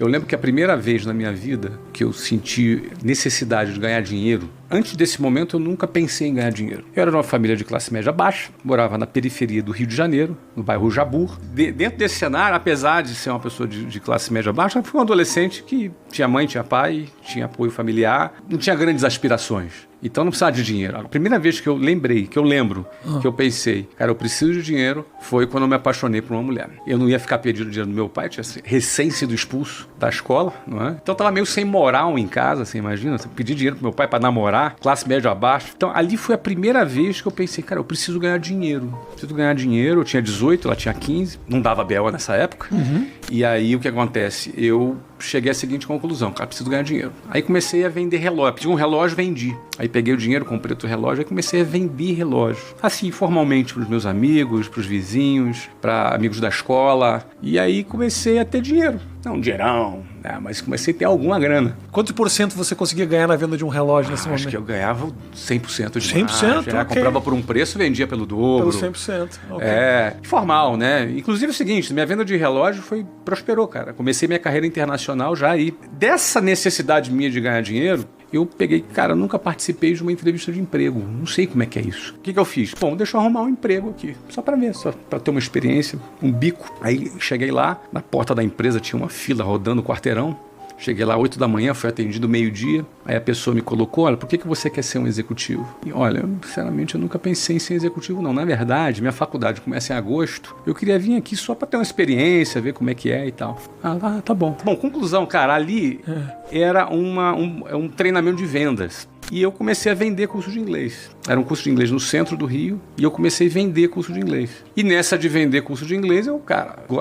Eu lembro que a primeira vez na minha vida que eu senti necessidade de ganhar dinheiro, antes desse momento eu nunca pensei em ganhar dinheiro. Eu era de uma família de classe média baixa, morava na periferia do Rio de Janeiro, no bairro Jabur. Dentro desse cenário, apesar de ser uma pessoa de classe média baixa, eu fui um adolescente que tinha mãe, tinha pai, tinha apoio familiar, não tinha grandes aspirações. Então não precisava de dinheiro. A primeira vez que eu lembro, que eu pensei, cara, eu preciso de dinheiro, foi quando eu me apaixonei por uma mulher. Eu não ia ficar pedindo dinheiro do meu pai, tinha recém sido expulso da escola, não é? Então eu tava meio sem moral em casa, você imagina? Eu pedi dinheiro pro meu pai para namorar, classe média abaixo. Então ali foi a primeira vez que eu pensei, cara, eu preciso ganhar dinheiro. Preciso ganhar dinheiro, eu tinha 18, ela tinha 15, não dava BO nessa época. E aí o que acontece? Eu cheguei à seguinte conclusão, cara, preciso ganhar dinheiro. Aí comecei a vender relógio, pedi um relógio, vendi. Aí peguei o dinheiro, comprei outro relógio, aí comecei a vender relógio. Assim, formalmente para os meus amigos, para os vizinhos, para amigos da escola. E aí comecei a ter dinheiro. Não um dinheirão, né? Mas comecei a ter alguma grana. Quanto por cento você conseguia ganhar na venda de um relógio nesse momento? Acho que eu ganhava 100% de 100%? margem. Okay. Comprava por um preço, vendia pelo dobro. Pelo 100%. Okay. Formal, né? Inclusive é o seguinte, minha venda de relógio prosperou, cara. Comecei minha carreira internacional já aí. Dessa necessidade minha de ganhar dinheiro, eu peguei, cara, eu nunca participei de uma entrevista de emprego. Não sei como é que é isso. O que eu fiz? Bom, deixa eu arrumar um emprego aqui. Só pra ver, só pra ter uma experiência, um bico. Aí cheguei lá, na porta da empresa tinha uma fila rodando o quarteirão. Cheguei lá 8 da manhã, fui atendido meio-dia. Aí a pessoa me colocou, olha, por que você quer ser um executivo? E olha, sinceramente, eu nunca pensei em ser executivo, não. Na verdade, minha faculdade começa em agosto. Eu queria vir aqui só pra ter uma experiência, ver como é que é e tal. Tá bom. Bom, conclusão, cara, ali era um treinamento de vendas. E eu comecei a vender curso de inglês. Era um curso de inglês no centro do Rio e eu comecei a vender curso de inglês. E nessa de vender curso de inglês, eu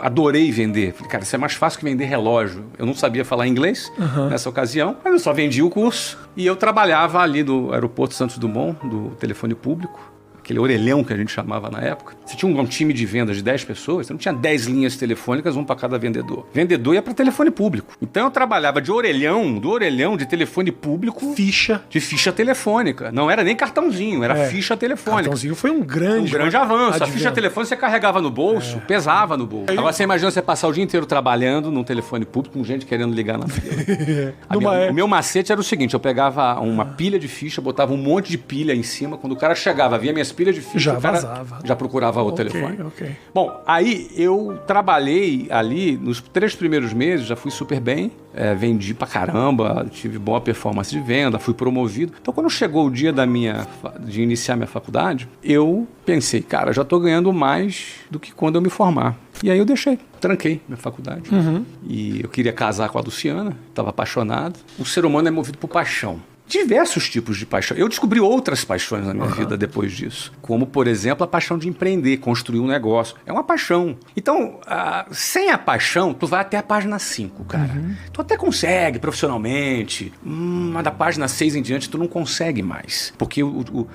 adorei vender. Falei, cara, isso é mais fácil que vender relógio. Eu não sabia falar inglês nessa ocasião, mas eu só vendi o curso. E eu trabalhava ali no aeroporto Santos Dumont, do telefone público. Aquele orelhão que a gente chamava na época. Você tinha um time de vendas de 10 pessoas, você não tinha 10 linhas telefônicas, um para cada vendedor. Vendedor ia para telefone público. Então eu trabalhava do orelhão de telefone público, de ficha telefônica. Não era nem cartãozinho, era ficha telefônica. Cartãozinho foi um grande avanço. A ficha telefônica você carregava no bolso, pesava no bolso. Agora você imagina você passar o dia inteiro trabalhando num telefone público com gente querendo ligar na fila. O meu macete era o seguinte, eu pegava uma pilha de ficha, botava um monte de pilha em cima, quando o cara chegava, via minhas pilha de ficha, já vazava. Já procurava o telefone. Okay. Bom, aí eu trabalhei ali, nos 3 primeiros meses, já fui super bem, vendi pra caramba, tive boa performance de venda, fui promovido. Então, quando chegou o dia de iniciar minha faculdade, eu pensei, cara, já tô ganhando mais do que quando eu me formar. E aí eu tranquei minha faculdade. E eu queria casar com a Luciana, estava apaixonado. O ser humano é movido por paixão. Diversos tipos de paixão. Eu descobri outras paixões na minha vida depois disso. Como, por exemplo, a paixão de empreender, construir um negócio. É uma paixão. Então, sem a paixão, tu vai até a página 5, cara. Tu até consegue profissionalmente, mas da página 6 em diante tu não consegue mais. Porque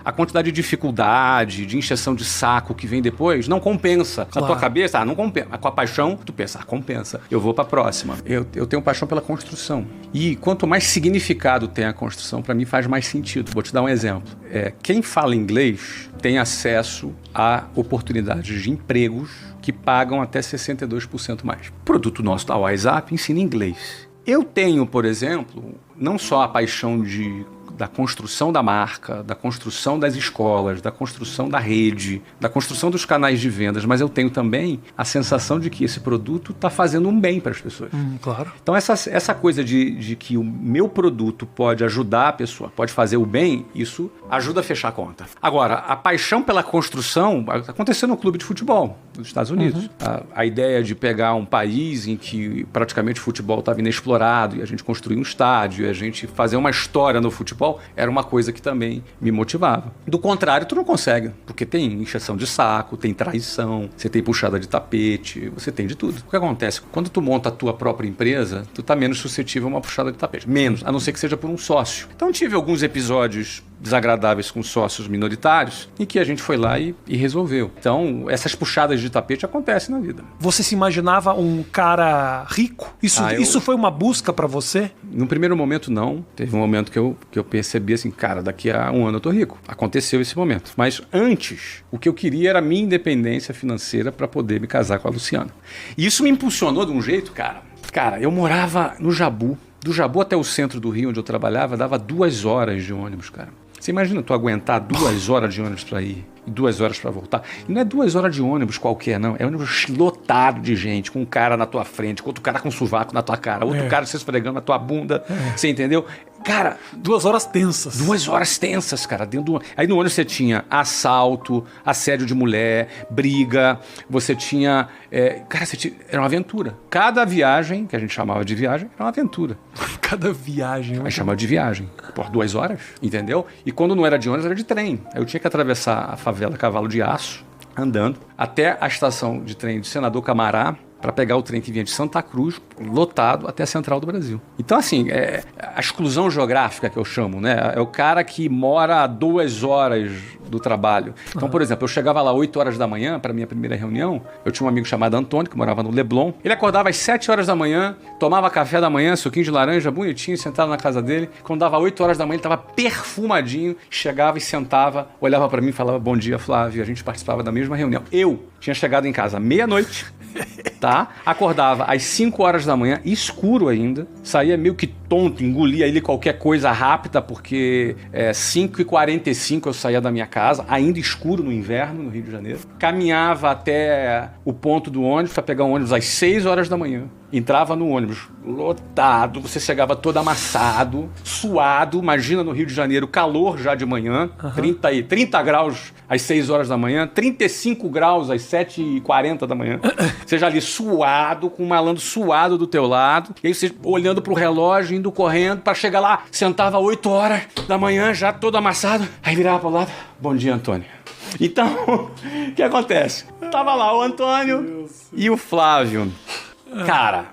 a quantidade de dificuldade, de encheção de saco que vem depois, não compensa. Claro. Na tua cabeça, não compensa. Com a paixão, tu pensa, compensa. Eu vou pra próxima. Eu tenho paixão pela construção. E quanto mais significado tem a construção, para mim faz mais sentido. Vou te dar um exemplo. Quem fala inglês tem acesso a oportunidades de empregos que pagam até 62% mais. O produto nosso da WhatsApp ensina inglês. Eu tenho, por exemplo, não só a paixão da construção da marca, da construção das escolas, da construção da rede, da construção dos canais de vendas, mas eu tenho também a sensação de que esse produto está fazendo um bem para as pessoas. Claro. Então essa coisa de que o meu produto pode ajudar a pessoa, pode fazer o bem, isso ajuda a fechar a conta. Agora, a paixão pela construção aconteceu no clube de futebol dos Estados Unidos. A ideia de pegar um país em que praticamente o futebol estava inexplorado e a gente construir um estádio e a gente fazer uma história no futebol era uma coisa que também me motivava. Do contrário, tu não consegue, porque tem encheção de saco, tem traição, você tem puxada de tapete, você tem de tudo. O que acontece? Quando tu monta a tua própria empresa, tu tá menos suscetível a uma puxada de tapete. Menos, a não ser que seja por um sócio. Então tive alguns episódios desagradáveis com sócios minoritários e que a gente foi lá e resolveu. Então, essas puxadas de tapete acontecem na vida. Você se imaginava um cara rico? Isso foi uma busca pra você? No primeiro momento, não. Teve um momento que eu percebi assim, cara, daqui a um ano eu tô rico. Aconteceu esse momento. Mas antes, o que eu queria era a minha independência financeira para poder me casar com a Luciana. E isso me impulsionou de um jeito, cara. Cara, eu morava no Jabu. Do Jabu até o centro do Rio, onde eu trabalhava, dava 2 horas de ônibus, cara. Você imagina tu aguentar 2 horas de ônibus para ir e 2 horas para voltar? E não é 2 horas de ônibus qualquer, não. É ônibus lotado de gente, com um cara na tua frente, com outro cara com sovaco na tua cara, outro cara se esfregando na tua bunda. Você entendeu? Cara, 2 horas tensas. 2 horas tensas, cara, dentro do... Aí no ônibus você tinha assalto, assédio de mulher, briga, você tinha... Cara, era uma aventura. Cada viagem, que a gente chamava de viagem, era uma aventura. Cada viagem. Aí chamava de viagem. Por 2 horas, entendeu? E quando não era de ônibus, era de trem. Aí eu tinha que atravessar a favela Cavalo de Aço, andando, até a estação de trem de Senador Camará, para pegar o trem que vinha de Santa Cruz, lotado, até a Central do Brasil. Então, assim, a exclusão geográfica que eu chamo, né? É o cara que mora a 2 horas do trabalho. Então, por exemplo, eu chegava lá 8 horas da manhã para minha primeira reunião, eu tinha um amigo chamado Antônio, que morava no Leblon. Ele acordava às 7 horas da manhã, tomava café da manhã, suquinho de laranja, bonitinho, sentado na casa dele. Quando dava 8 horas da manhã, ele estava perfumadinho, chegava e sentava, olhava para mim e falava, bom dia, Flávio. A gente participava da mesma reunião. Eu tinha chegado em casa meia-noite, tá? Acordava às 5 horas da manhã, escuro ainda, saía meio que tonto, engolia ali qualquer coisa rápida, porque 5h45 eu saía da minha casa, ainda escuro no inverno, no Rio de Janeiro. Caminhava até o ponto do ônibus para pegar um ônibus às 6 horas da manhã. Entrava no ônibus lotado, você chegava todo amassado, suado. Imagina no Rio de Janeiro, calor já de manhã, 30 graus às 6 horas da manhã, 35 graus às 7h40 da manhã. Você já ali suado, com um malandro suado do teu lado, e aí você olhando pro relógio, indo correndo para chegar lá, sentava 8 horas da manhã, já todo amassado, aí virava pro lado, bom dia, Antônio. Então, o que acontece? Tava lá o Antônio e o Flávio. Cara,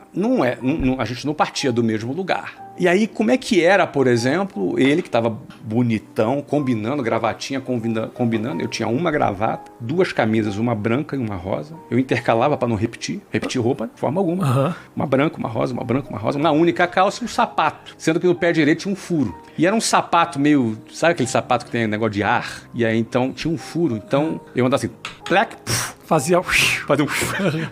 a gente não partia do mesmo lugar. E aí, como é que era, por exemplo, ele que estava bonitão, combinando, gravatinha, combinando. Eu tinha uma gravata, 2 camisas, uma branca e uma rosa. Eu intercalava para não repetir roupa de forma alguma. Uma branca, uma rosa, uma branca, uma rosa. Uma única calça e um sapato. Sendo que no pé direito tinha um furo. E era um sapato meio... Sabe aquele sapato que tem negócio de ar? E aí, então, tinha um furo. Então, eu andava assim... Plec, Fazia um...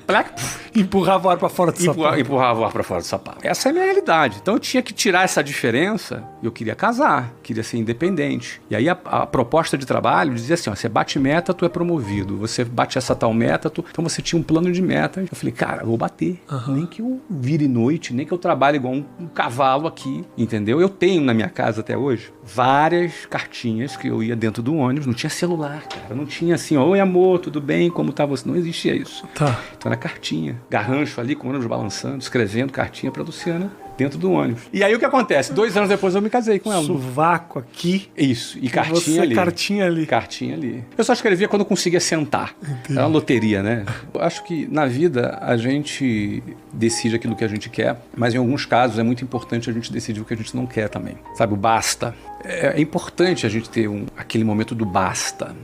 Plec, empurrava o ar para fora do sapato. Empurrava o ar para fora do sapato. Essa é a minha realidade. Então, eu tinha que tirar essa diferença. Eu queria casar. Queria ser independente. E aí, a proposta de trabalho dizia assim, ó, você bate meta, tu é promovido. Você bate essa tal meta, então você tinha um plano de meta. Eu falei, cara, eu vou bater. Nem que eu vire noite, nem que eu trabalhe igual um cavalo aqui, entendeu? Eu tenho na minha casa até hoje várias cartinhas que eu ia dentro do ônibus. Não tinha celular, cara. Não tinha assim, ó, oi amor, tudo bem? Como tá você? Não existia isso. Tá. Então era cartinha. Garrancho ali com o ônibus balançando, escrevendo cartinha pra Luciana dentro do ônibus. E aí o que acontece? 2 anos depois eu me casei com ela. Sovaco aqui. Isso. E cartinha ali. Cartinha ali. Cartinha ali. Eu só escrevia quando eu conseguia sentar. Entendi. Era uma loteria, né? Eu acho que na vida a gente decide aquilo que a gente quer, mas em alguns casos é muito importante a gente decidir o que a gente não quer também. Sabe, o basta. É importante a gente ter aquele momento do basta.